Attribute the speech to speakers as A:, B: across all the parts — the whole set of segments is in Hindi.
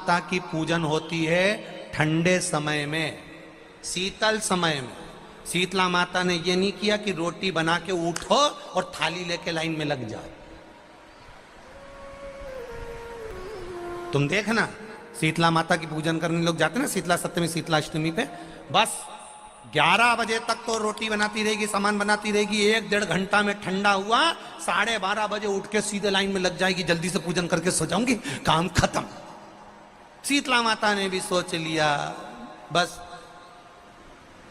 A: माता की पूजन होती है ठंडे समय में, शीतल समय में। शीतला माता ने ये नहीं किया कि रोटी बना के उठो और थाली लेके लाइन में लग जाओ। तुम देखना शीतला माता की पूजन करने लोग जाते ना शीतला सप्तमी शीतला अष्टमी पे, बस 11 बजे तक तो रोटी बनाती रहेगी, सामान बनाती रहेगी। 1-1.5 घंटा में ठंडा हुआ, 12:30 बजे उठ के सीधे लाइन में लग जाएगी, जल्दी से पूजन करके सो जाऊंगी, काम खत्म। शीतला माता ने भी सोच लिया बस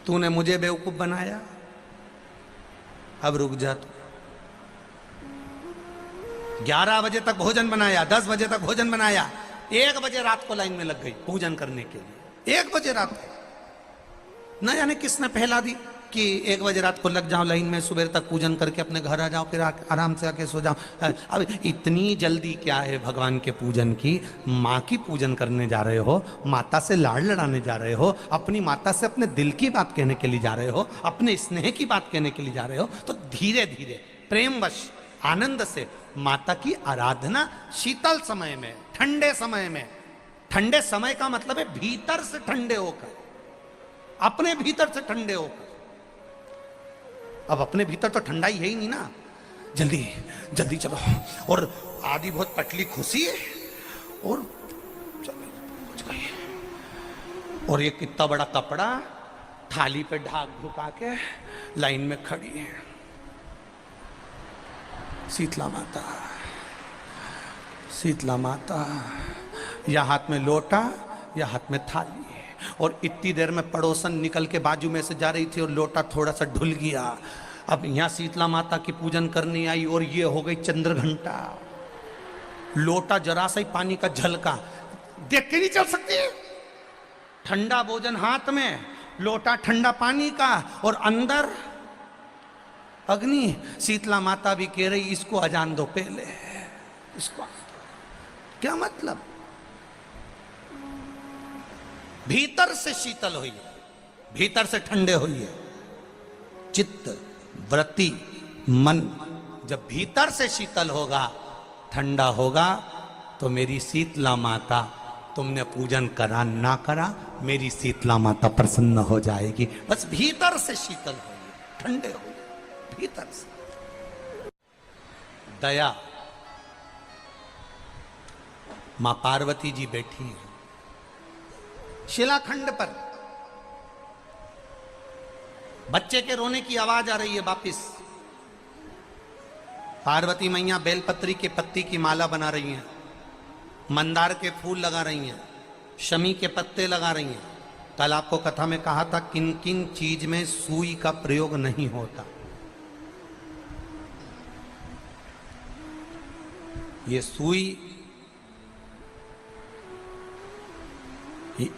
A: तूने मुझे बेवकूफ बनाया, अब रुक जा तू। 11 बजे तक भोजन बनाया, 10 बजे तक भोजन बनाया, 1 बजे रात को लाइन में लग गई पूजन करने के लिए। 1 बजे रात को न जाने किसने फैला दी कि 1 बजे रात को लग जाओ लाइन में, सुबह तक पूजन करके अपने घर आ जाओ, फिर आराम से आके सो जाओ। अब इतनी जल्दी क्या है भगवान के पूजन की? माँ की पूजन करने जा रहे हो, माता से लाड़ लड़ाने जा रहे हो, अपनी माता से अपने दिल की बात कहने के लिए जा रहे हो, अपने स्नेह की बात कहने के लिए जा रहे हो, तो धीरे धीरे प्रेमवश आनंद से माता की आराधना शीतल समय में, ठंडे समय में। ठंडे समय का मतलब है भीतर से ठंडे होकर, अपने भीतर से ठंडे होकर। अब अपने भीतर तो ठंडा ही है ही नहीं ना, जल्दी जल्दी चलो। और आधी बहुत पतली खुशी है और चलो कुछ गई। और ये कितना बड़ा कपड़ा थाली पे ढाक ढुका के लाइन में खड़ी है शीतला माता। शीतला माता या हाथ में लोटा या हाथ में थाली, और इतनी देर में पड़ोसन निकल के बाजू में से जा रही थी और लोटा थोड़ा सा ढुल गया। अब यहां शीतला माता की पूजन करने आई और ये हो गई चंद्र घंटा। लोटा जरा सा ही पानी का झलका, देख के नहीं चल सकती। ठंडा भोजन हाथ में, लोटा ठंडा पानी का, और अंदर अग्नि। शीतला माता भी कह रही इसको अजान दो पहले, इसको। क्या मतलब? भीतर से शीतल हुई है, भीतर से ठंडे हुई है चित्त, वृत्ति, मन। जब भीतर से शीतल होगा, ठंडा होगा, तो मेरी शीतला माता, तुमने पूजन करा ना करा, मेरी शीतला माता प्रसन्न हो जाएगी। बस भीतर से शीतल होइए, ठंडे होइए भीतर से। दया। मां पार्वती जी बैठी है शिलाखंड पर, बच्चे के रोने की आवाज आ रही है वापिस। पार्वती मैया बेलपत्री के पत्ती की माला बना रही हैं, मंदार के फूल लगा रही हैं, शमी के पत्ते लगा रही हैं। कल आपको कथा में कहा था किन किन चीज में सुई का प्रयोग नहीं होता। ये सुई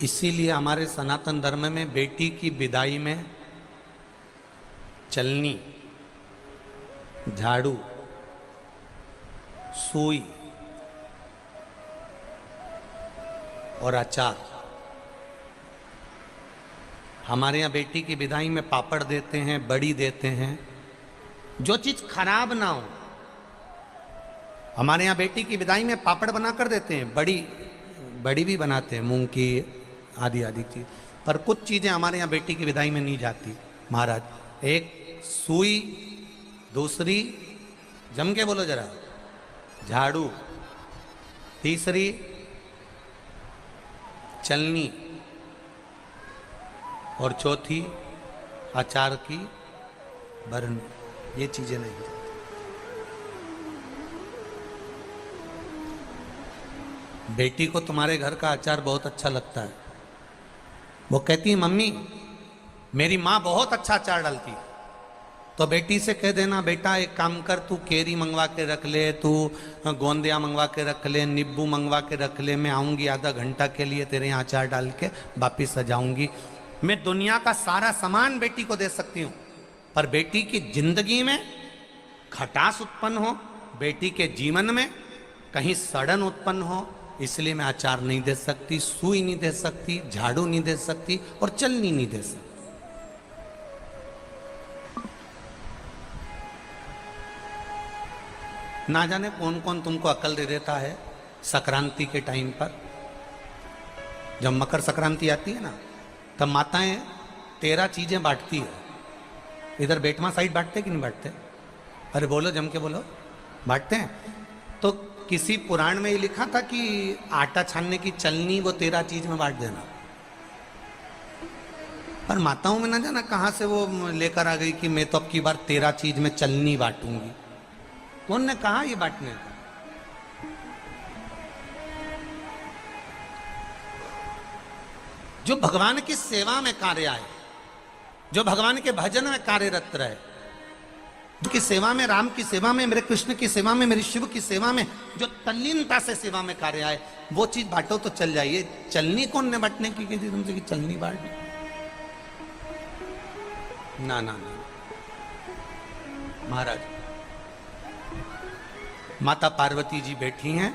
A: इसीलिए हमारे सनातन धर्म में बेटी की विदाई में चलनी, झाड़ू, सुई और अचार। हमारे यहाँ बेटी की विदाई में पापड़ देते हैं, बड़ी देते हैं, जो चीज खराब ना हो। हमारे यहाँ बेटी की विदाई में पापड़ बना कर देते हैं, बड़ी भी बनाते हैं, मूंग की आदि आदि चीज। पर कुछ चीजें हमारे यहाँ बेटी की विदाई में नहीं जाती महाराज। एक सुई, दूसरी जम के बोलो जरा, झाड़ू, तीसरी चलनी, और चौथी अचार की बरनी। ये चीजें नहीं जाती। बेटी को तुम्हारे घर का अचार बहुत अच्छा लगता है। वो कहती है मम्मी मेरी माँ बहुत अच्छा अचार डालती। तो बेटी से कह देना बेटा एक काम कर, तू केरी मंगवा के रख ले, तू गोंदिया मंगवा के रख ले, नींबू मंगवा के रख ले, मैं आऊँगी आधा घंटा के लिए तेरे यहाँ अचार डाल के वापिस आ जाऊँगी। मैं दुनिया का सारा सामान बेटी को दे सकती हूँ, पर बेटी की जिंदगी में खटास उत्पन्न हो, बेटी के जीवन में कहीं सड़न उत्पन्न हो, इसलिए मैं अचार नहीं दे सकती, सुई नहीं दे सकती, झाड़ू नहीं दे सकती और चलनी नहीं दे सकती। ना जाने कौन कौन तुमको अकल दे देता है संक्रांति के टाइम पर। जब मकर संक्रांति आती है ना, तब माताएं 13 चीजें बांटती है। इधर बेटमा साइड बांटते कि नहीं बांटते? अरे बोलो, जम के बोलो। बांटते हैं। तो किसी पुराण में ये लिखा था कि आटा छानने की चलनी वो 13 चीज में बांट देना। पर माताओं में ना जाना कहां से वो लेकर आ गई कि मैं तो अब की बार 13 चीज में चलनी बांटूंगी। कौन ने कहा ये बांटने का? जो भगवान की सेवा में कार्य आए, जो भगवान के भजन में कार्यरत रहे, की सेवा में, राम की सेवा में, मेरे कृष्ण की सेवा में, मेरे शिव की सेवा में जो तल्लीनता से सेवा में कार्य आए, वो चीज बांटो तो चल जाइए। चलनी कौन ने बांटने की कही थी तुमसे कि चलनी बांट? ना ना ना महाराज, माता पार्वती जी बैठी हैं,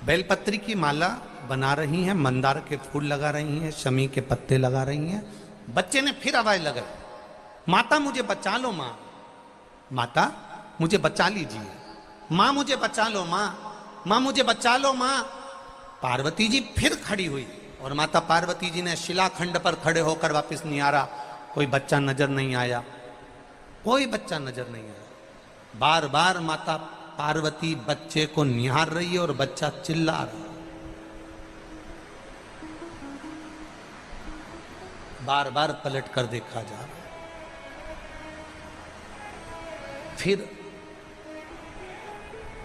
A: बेलपत्री की माला बना रही हैं, मंदार के फूल लगा रही हैं, शमी के पत्ते लगा रही हैं। बच्चे ने फिर आवाज लगाई, माता मुझे बचा लो माँ, माता मुझे बचा लीजिए, माँ मुझे बचा लो माँ, माँ मुझे बचा लो माँ। पार्वती जी फिर खड़ी हुई और माता पार्वती जी ने शिलाखंड पर खड़े होकर वापस निहारा, कोई बच्चा नजर नहीं आया, कोई बच्चा नजर नहीं आया। बार बार माता पार्वती बच्चे को निहार रही है और बच्चा चिल्ला रहा, बार बार पलट कर देखा जा रहा। फिर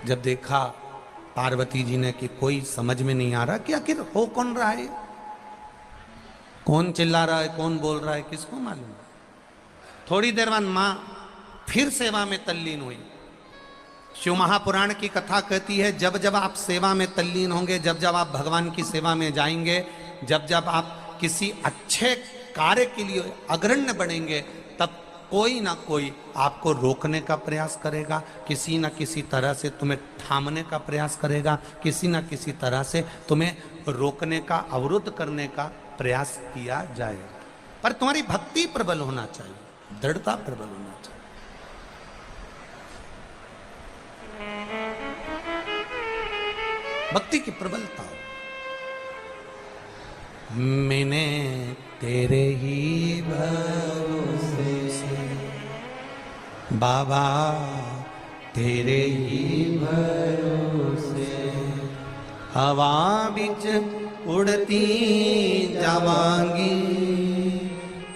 A: जब देखा पार्वती जी ने कि कोई समझ में नहीं आ रहा कि आखिर हो कौन रहा है, कौन चिल्ला रहा है, कौन बोल रहा है, किसको मालूम। थोड़ी देर बाद मां फिर सेवा में तल्लीन हुई। शिव महापुराण की कथा कहती है, जब जब आप सेवा में तल्लीन होंगे, जब जब आप भगवान की सेवा में जाएंगे, जब जब आप किसी अच्छे कार्य के लिए अग्रण्य बनेंगे, तब कोई ना कोई आपको रोकने का प्रयास करेगा, किसी ना किसी तरह से तुम्हें थामने का प्रयास करेगा, किसी ना किसी तरह से तुम्हें रोकने का, अवरुद्ध करने का प्रयास किया जाएगा। पर तुम्हारी भक्ति प्रबल होना चाहिए, दृढ़ता प्रबल होना चाहिए। भक्ति की प्रबलता। मैंने तेरे ही भरोसे से बाबा, तेरे ही भरोसे हवा बिच उड़ती जावांगी,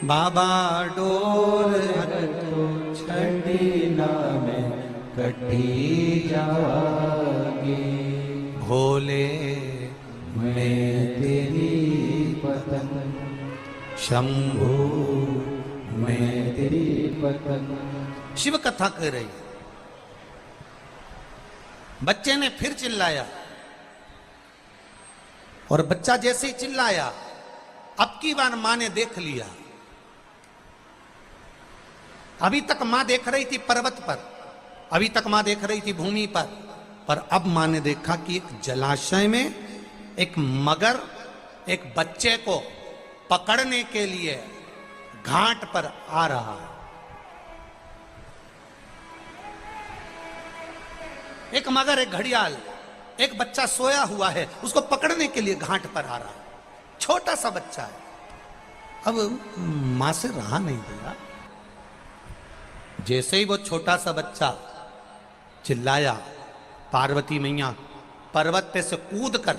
A: बाबा डोर छड़ी ना में कटी जावांगी, भोले मैं तेरी पतन, शंभु मैं तेरी पतन। शिव कथा कह रही है। बच्चे ने फिर चिल्लाया और बच्चा जैसे ही चिल्लाया, अब की बार मां ने देख लिया। अभी तक मां देख रही थी पर्वत पर, अभी तक मां देख रही थी भूमि पर अब मां ने देखा कि एक जलाशय में एक मगर एक बच्चे को पकड़ने के लिए घाट पर आ रहा है। एक मगर, एक घड़ियाल, एक बच्चा सोया हुआ है, उसको पकड़ने के लिए घाट पर आ रहा है। छोटा सा बच्चा है। अब मां से रहा नहीं गया। जैसे ही वो छोटा सा बच्चा चिल्लाया, पार्वती मैया पर्वत पे से कूद कर,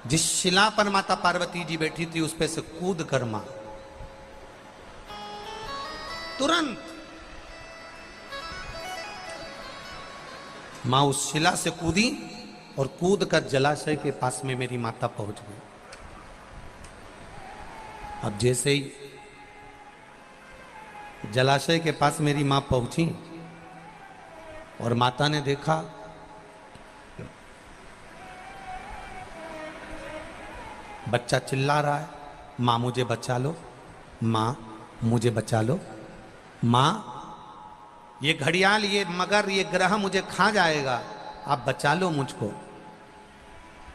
A: जिस शिला पर माता पार्वती जी बैठी थी उस पे से कूद कर मां तुरंत मां उस शिला से कूदी और कूद कर जलाशय के पास में मेरी माता पहुंच गई। अब जैसे ही जलाशय के पास मेरी मां पहुंची और माता ने देखा बच्चा चिल्ला रहा है, मां मुझे बचा लो, मां मुझे बचा लो, मां ये घड़ियाल, ये मगर, ये ग्रह मुझे खा जाएगा, आप बचा लो मुझको।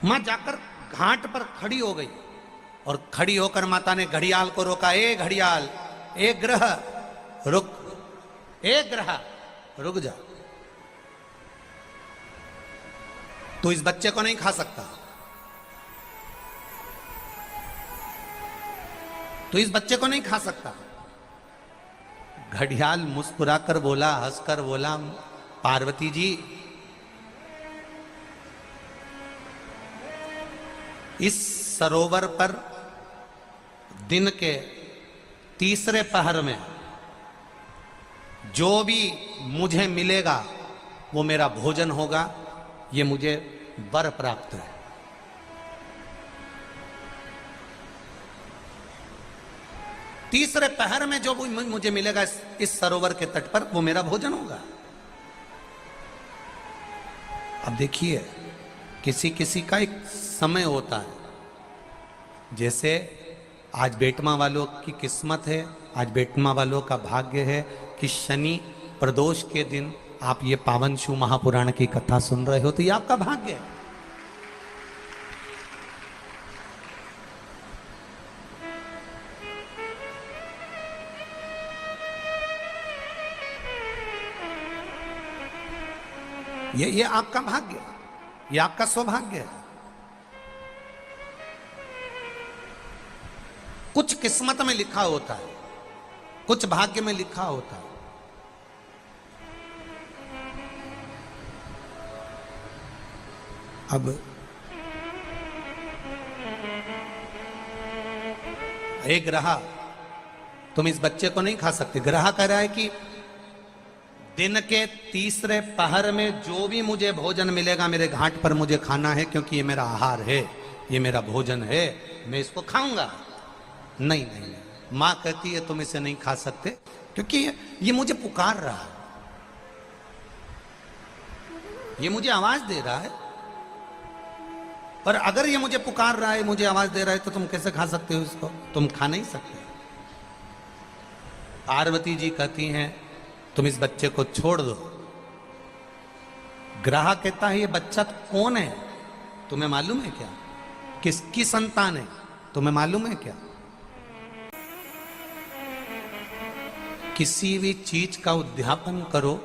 A: मां जाकर घाट पर खड़ी हो गई और खड़ी होकर माता ने घड़ियाल को रोका, ए घड़ियाल, ए ग्रह रुक, ए ग्रह रुक जा, तू इस बच्चे को नहीं खा सकता। तो इस बच्चे को नहीं खा सकता। घड़ियाल मुस्कुराकर बोला, हंसकर बोला, पार्वती जी, इस सरोवर पर दिन के तीसरे पहर में जो भी मुझे मिलेगा वो मेरा भोजन होगा, ये मुझे वर प्राप्त है। तीसरे पहर में जो मुझे मिलेगा इस सरोवर के तट पर, वो मेरा भोजन होगा। अब देखिए, किसी किसी का एक समय होता है। जैसे आज बेटमा वालों की किस्मत है, आज बेटमा वालों का भाग्य है कि शनि प्रदोष के दिन आप ये पावन शिव महापुराण की कथा सुन रहे हो, तो ये आपका भाग्य है। ये आपका भाग्य है, ये आपका सौभाग्य है। कुछ किस्मत में लिखा होता है, कुछ भाग्य में लिखा होता है। अब एक ग्रह, तुम इस बच्चे को नहीं खा सकते। ग्रह कह रहा है कि दिन के तीसरे पहर में जो भी मुझे भोजन मिलेगा मेरे घाट पर मुझे खाना है, क्योंकि ये मेरा आहार है, ये मेरा भोजन है, मैं इसको खाऊंगा। नहीं नहीं नहीं, मां कहती है तुम इसे नहीं खा सकते, क्योंकि ये मुझे पुकार रहा है, ये मुझे आवाज दे रहा है। पर अगर ये मुझे पुकार रहा है, मुझे आवाज दे रहा है, तो तुम कैसे खा सकते हो इसको? तुम खा नहीं सकते। पार्वती जी कहती हैं तुम इस बच्चे को छोड़ दो। ग्रह कहता है ये बच्चा कौन है, तुम्हें मालूम है क्या? किसकी संतान है, तुम्हें मालूम है क्या? किसी भी चीज का उद्यापन करो,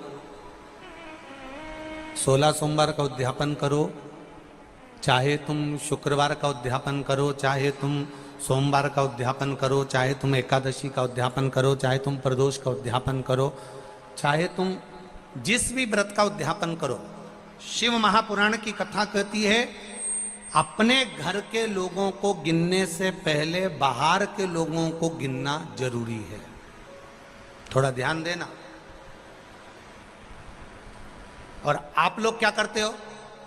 A: 16 सोमवार का उद्यापन करो, चाहे तुम शुक्रवार का उद्यापन करो, चाहे तुम सोमवार का उद्यापन करो, चाहे तुम एकादशी का उद्यापन करो, चाहे तुम प्रदोष का उद्यापन करो, चाहे तुम जिस भी व्रत का उद्यापन करो, शिव महापुराण की कथा कहती है अपने घर के लोगों को गिनने से पहले बाहर के लोगों को गिनना जरूरी है। थोड़ा ध्यान देना। और आप लोग क्या करते हो?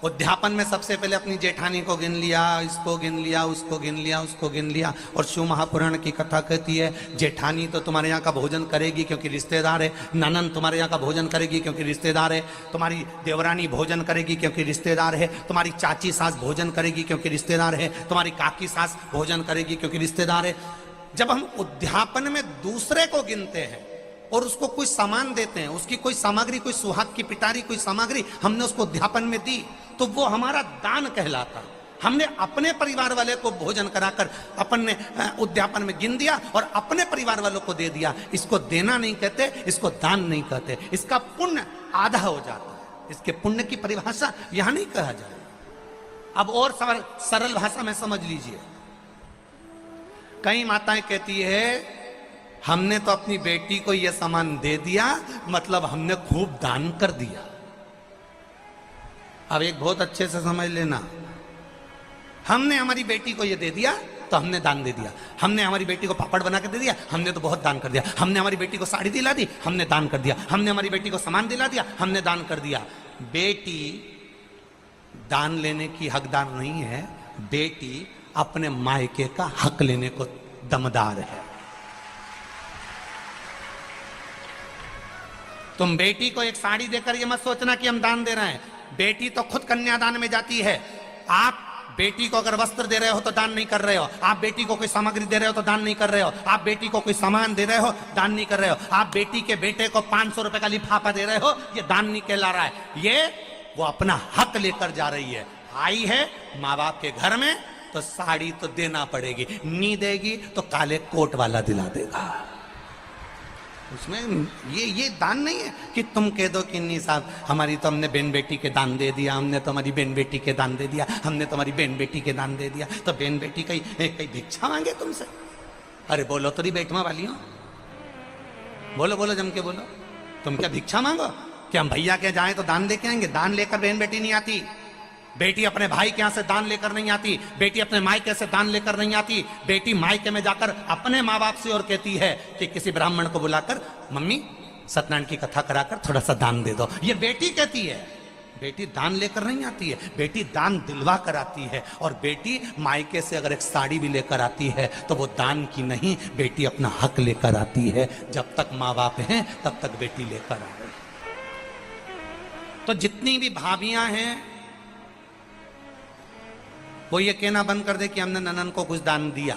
A: उद्यापन में सबसे पहले अपनी जेठानी को गिन लिया, इसको गिन लिया, उसको गिन लिया, उसको गिन लिया। और शिव महापुराण की कथा कहती है जेठानी तो तुम्हारे यहाँ का भोजन करेगी क्योंकि रिश्तेदार है, ननन तुम्हारे यहाँ का भोजन करेगी क्योंकि रिश्तेदार है, तुम्हारी देवरानी भोजन करेगी क्योंकि रिश्तेदार है, तुम्हारी चाची सास भोजन करेगी क्योंकि रिश्तेदार है, तुम्हारी काकी सास भोजन करेगी क्योंकि रिश्तेदार है। जब हम उद्यापन में दूसरे को गिनते हैं और उसको कोई सामान देते हैं, उसकी कोई सामग्री, कोई सुहाग की पिटारी, कोई सामग्री हमने उसको उद्यापन में दी, तो वो हमारा दान कहलाता। हमने अपने परिवार वाले को भोजन कराकर अपन ने उद्यापन में गिन दिया और अपने परिवार वालों को दे दिया। इसको देना नहीं कहते, इसको दान नहीं कहते, इसका पुण्य आधा हो जाता है। इसके पुण्य की परिभाषा यहां नहीं कहा जाए। अब और सरल भाषा में समझ लीजिए। कई माताएं कहती है हमने तो अपनी बेटी को यह सामान दे दिया, मतलब हमने खूब दान कर दिया। अब एक बहुत अच्छे से समझ लेना, हमने हमारी बेटी को यह दे दिया तो हमने दान दे दिया। हमने हमारी बेटी को पापड़ बना के दे दिया, हमने तो बहुत दान कर दिया। हमने हमारी बेटी को साड़ी दिला दी, हमने दान कर दिया। हमने हमारी बेटी को सामान दिला दिया, हमने दान कर दिया। बेटी दान लेने की हकदार नहीं है, बेटी अपने मायके का हक लेने को दमदार है। तुम बेटी को एक साड़ी देकर ये मत सोचना कि हम दान दे रहे हैं। बेटी तो खुद कन्यादान में जाती है। आप बेटी को अगर वस्त्र दे रहे हो तो दान नहीं कर रहे हो। आप बेटी को कोई सामग्री दे रहे हो तो दान नहीं कर रहे हो। आप बेटी को कोई सामान दे रहे हो, दान नहीं कर रहे हो। आप बेटी के बेटे को 500 रुपए का लिफाफा दे रहे हो, ये दान नहीं कहला रहा है। ये वो अपना हक लेकर जा रही है। आई है माँ बाप के घर में तो साड़ी तो देना पड़ेगी, नहीं देगी तो काले कोट वाला दिला देगा। उसमें ये दान नहीं है कि तुम कह दो कि नहीं साहब हमारी तो हमने बहन बेटी के दान दे दिया, हमने तो हमारी बहन बेटी के दान दे दिया, हमने तो हमारी बहन बेटी के दान दे दिया। तो बहन बेटी कहीं भिक्षा मांगे तुमसे? अरे बोलो तो नहीं बेटमा वालियों, बोलो बोलो जम के बोलो। तुम क्या भिक्षा मांगो कि हम भैया के जाएं तो दान लेके आएंगे? दान लेकर बहन बेटी नहीं आती। बेटी अपने भाई के यहां से दान लेकर नहीं आती। बेटी अपने मायके से दान लेकर नहीं आती। बेटी मायके में जाकर अपने माँ बाप से और कहती है कि किसी ब्राह्मण को बुलाकर मम्मी सत्यनारायण की कथा कराकर थोड़ा सा दान दे दो। ये बेटी कहती है। बेटी दान लेकर नहीं आती है, बेटी दान दिलवा कर आती है। और बेटी मायके से अगर एक साड़ी भी लेकर आती है तो वो दान की नहीं, बेटी अपना हक लेकर आती है। जब तक माँ बाप हैं तब तक बेटी लेकर आ रही। तो जितनी भी भाभियां हैं वो ये कहना बंद कर दे कि हमने ननन को कुछ दान दिया।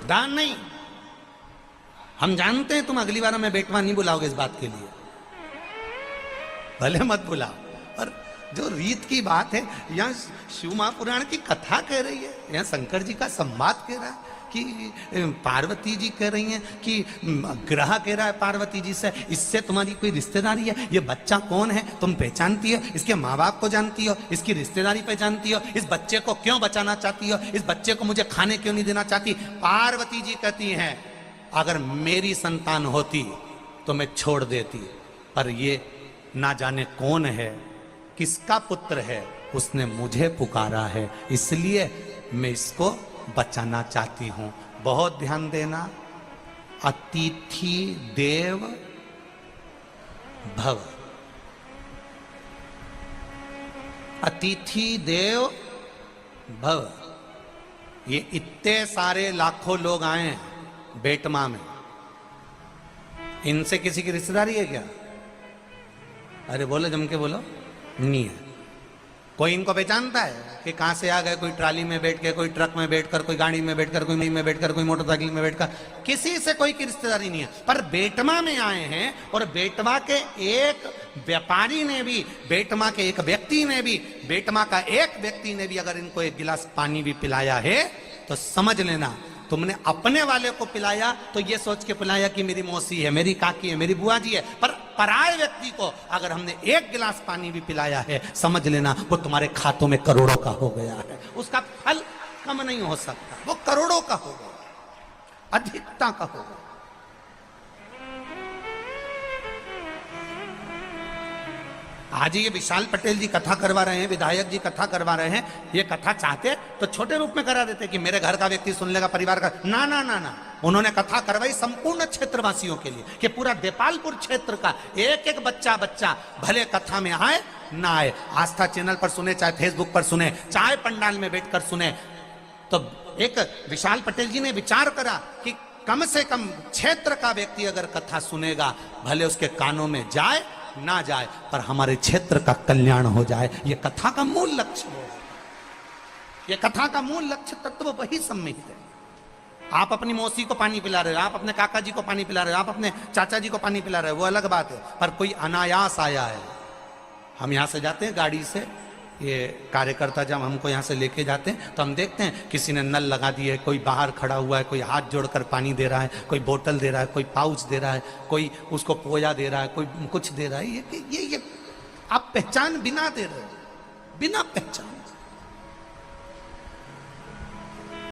A: दान नहीं। हम जानते हैं तुम अगली बार हमें बेटवा नहीं बुलाओगे इस बात के लिए, भले मत बुलाओ। और जो रीत की बात है, यहाँ शिव महापुराण की कथा कह रही है, यहाँ शंकर जी का संवाद कह रहा है कि पार्वती जी कह रही हैं कि ग्रह कह रहा है पार्वती जी से, इससे तुम्हारी कोई रिश्तेदारी है? ये बच्चा कौन है तुम पहचानती हो? इसके माँ बाप को जानती हो? इसकी रिश्तेदारी पहचानती हो? इस बच्चे को क्यों बचाना चाहती हो? इस बच्चे को मुझे खाने क्यों नहीं देना चाहती? पार्वती जी कहती हैं अगर मेरी संतान होती तो मैं छोड़ देती, पर ये ना जाने कौन है, किसका पुत्र है, उसने मुझे पुकारा है, इसलिए मैं इसको बचाना चाहती हूं। बहुत ध्यान देना, अतिथि देव भव। अतिथि देव भव। ये इतने सारे लाखों लोग आए हैं बेटमा में, इनसे किसी की रिश्तेदारी है क्या? अरे बोलो जम के बोलो, नहीं है। कोई इनको पहचानता है कि कहां से आ गए? कोई ट्राली में बैठ के, कोई ट्रक में बैठकर, कोई गाड़ी में बैठकर, कोई में बैठकर, कोई मोटरसाइकिल में बैठकर, किसी से कोई की रिश्तेदारी नहीं है। पर बेटमा में आए हैं और बेटमा के एक व्यापारी ने भी, बेटमा के एक व्यक्ति ने भी, बेटमा का एक व्यक्ति ने भी अगर इनको एक गिलास पानी भी पिलाया है तो समझ लेना तुमने अपने वाले को पिलाया तो ये सोच के पिलाया कि मेरी मौसी है, मेरी काकी है, मेरी बुआ जी है। पर पराये व्यक्ति को अगर हमने एक गिलास पानी भी पिलाया है, समझ लेना वो तुम्हारे खातों में करोड़ों का हो गया है। उसका फल कम नहीं हो सकता, वो करोड़ों का हो गया, अधिकता का हो गया। आज ये विशाल पटेल जी कथा करवा रहे हैं, विधायक जी कथा करवा रहे हैं। ये कथा चाहते तो छोटे रूप में करा देते कि मेरे घर का व्यक्ति सुन लेगा, परिवार का। ना ना ना ना, उन्होंने कथा करवाई संपूर्ण क्षेत्रवासियों के लिए कि पूरा देपालपुर क्षेत्र का एक एक बच्चा भले कथा में आए ना आए, आस्था चैनल पर सुने, चाहे फेसबुक पर सुने, चाहे पंडाल में बैठकर सुने। तो एक विशाल पटेल जी ने विचार करा कि कम से कम क्षेत्र का व्यक्ति अगर कथा सुनेगा, भले उसके कानों में जाए ना जाए, पर हमारे क्षेत्र का कल्याण हो जाए। यह कथा का मूल लक्ष्य हो, यह कथा का मूल लक्ष्य तत्व वही सम्मिलित है। आप अपनी मौसी को पानी पिला रहे हो, आप अपने काका जी को पानी पिला रहे हो, आप अपने चाचा जी को पानी पिला रहे हो, वो अलग बात है। पर कोई अनायास आया है, हम यहां से जाते हैं गाड़ी से, ये कार्यकर्ता जब हमको यहाँ से लेके जाते हैं तो हम देखते हैं किसी ने नल लगा दिए, कोई बाहर खड़ा हुआ है, कोई हाथ जोड़कर पानी दे रहा है, कोई बोतल दे रहा है, कोई पाउच दे रहा है, कोई उसको पोया दे रहा है, कोई कुछ दे रहा है। ये आप पहचान बिना दे रहे हो, बिना पहचान।